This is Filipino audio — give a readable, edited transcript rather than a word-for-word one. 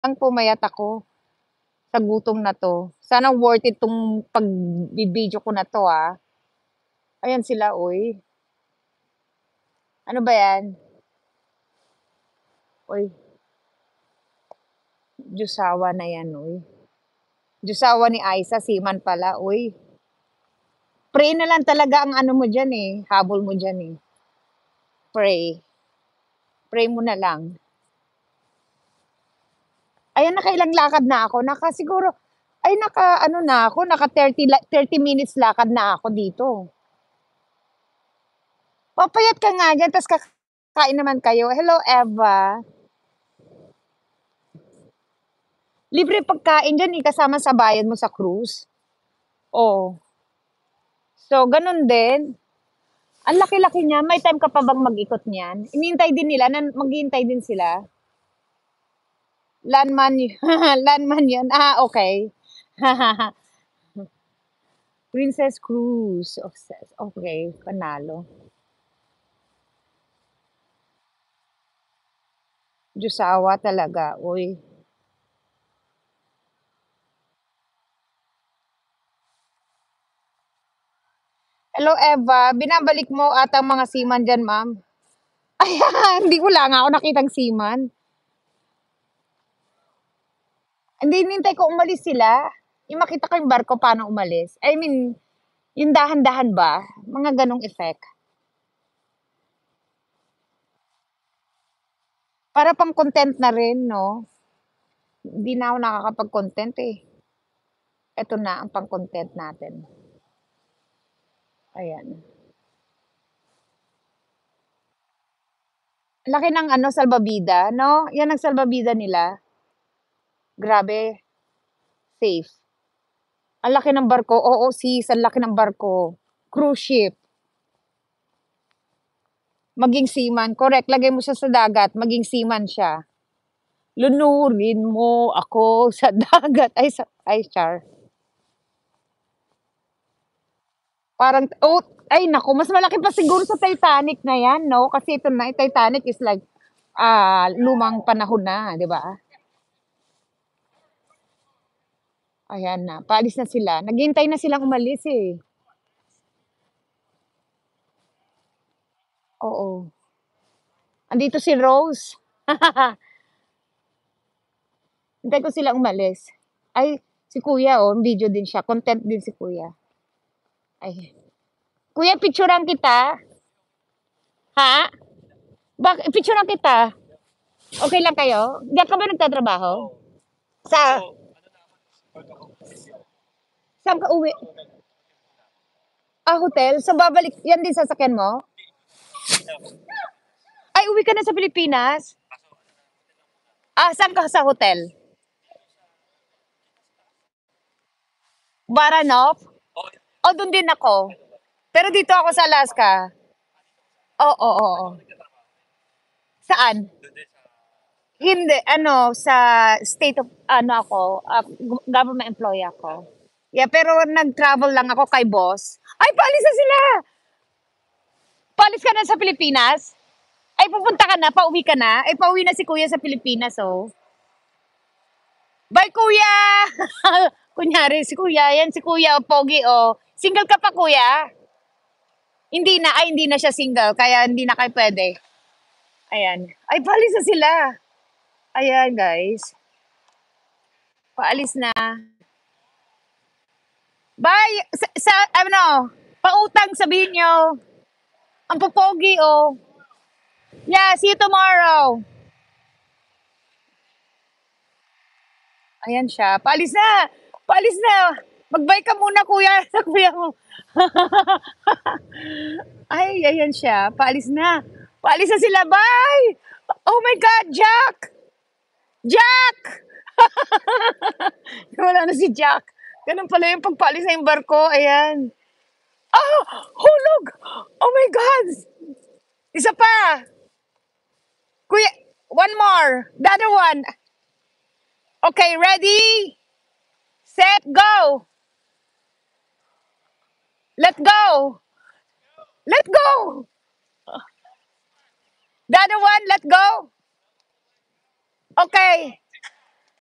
Ang pumayat ako sa gutom na 'to. Sana worth it 'tong pagbibideo ko na 'to, ah. Ayan sila, uy. Ano ba 'yan? Uy, jusawa na 'yan, uy. Jusawa ni Aiza, seaman pala, uy. Pray na lang talaga ang ano mo diyan, eh, habol mo diyan, eh. Pray. Pray mo na lang. Ayan, nakailang lakad na ako, siguro ay naka-ano na ako, naka 30 minutes lakad na ako dito. Papayat ka nga diyan ta's kakain naman kayo. Hello, Eva. Libre pagkain diyan, eh, kasama sa bayad mo sa cruise. Oo. So, gano'n din. Ang laki-laki niya. May time ka pa bang mag-ikot niyan? Inihintay din nila na maghihintay din sila? Landman landman 'yun. Ah, okay. Princess Cruise of okay, panalo. Jusawa talaga, uy. Hello, Eva. Binabalik mo ata ang mga seaman diyan, ma'am. Ayan, hindi wala nga ako nakitang seaman. Hindi, hinihintay ko umalis sila. Yung makita ko yung barko paano umalis. I mean, yung dahan-dahan ba? Mga ganong effect. Para pang content na rin, no? Hindi na ako nakakapag-content eh. Ito na ang pang-content natin. Ayan. Laki ng ano, salbabida, no? Yan ang salbabida nila. Grabe, safe. Ang laki ng barko. Oo, sis, ang laki ng barko. Cruise ship. Maging seaman. Correct. Lagay mo siya sa dagat. Maging seaman siya. Lunurin mo ako sa dagat. Ay, char. Parang, oh, ay naku, mas malaki pa siguro sa Titanic na yan, no? Kasi ito na, Titanic is like, lumang panahon na, di ba? Ayan na, paalis na sila. Naghihintay na silang umalis eh. Oo. Andito si Rose. Hintay ko sila umalis. Ay, si Kuya, oh, video din siya. Content din si Kuya. Ay. Kuya, picturean kita. Ha? Picturean kita. Okay lang kayo? Diyan ka ba nagtatrabaho? Sa, saan ka uwi? Ah, hotel? So, babalik, yan din sasakyan mo? Ay, uwi ka na sa Pilipinas? Ah, saan ka sa hotel? Baranov? O, doon din ako. Pero dito ako sa Alaska. Oo, oo, oo. Saan? Hindi, ano, sa state of, ano ako, government employee ako. Yeah, pero nag-travel lang ako kay boss. Ay, paalis na sila! Paalis ka na sa Pilipinas? Ay, pupunta ka na, pauwi ka na. Ay, pauwi na si kuya sa Pilipinas, oh. Bye, kuya! Kunyari, si kuya, yan si kuya, oh, pogi, oh. Single ka pa, kuya? Hindi na, ay, hindi na siya single, kaya hindi na kayo pwede. Ayan. Ay, paalis na sila. Ayan, guys. Paalis na. Bye! Ano, pautang sabihin nyo. Ang popogi, oh. Yeah, see you tomorrow. Ayan siya. Paalis na! Paalis na! Mag-bye ka muna, kuya. Sa kuya mo. Ay, ayan siya. Paalis na. Paalis na sila. Bye! Oh my God, Jack! Jack! Wala na si Jack. Ganun pala yung pagpaalis na yung barko. Ayan. Oh! Hulog! Oh my God! Isa pa! Kuya, one more. The other one. Okay, ready? Set, go! Let go! Let go! The other one, let go! Okay.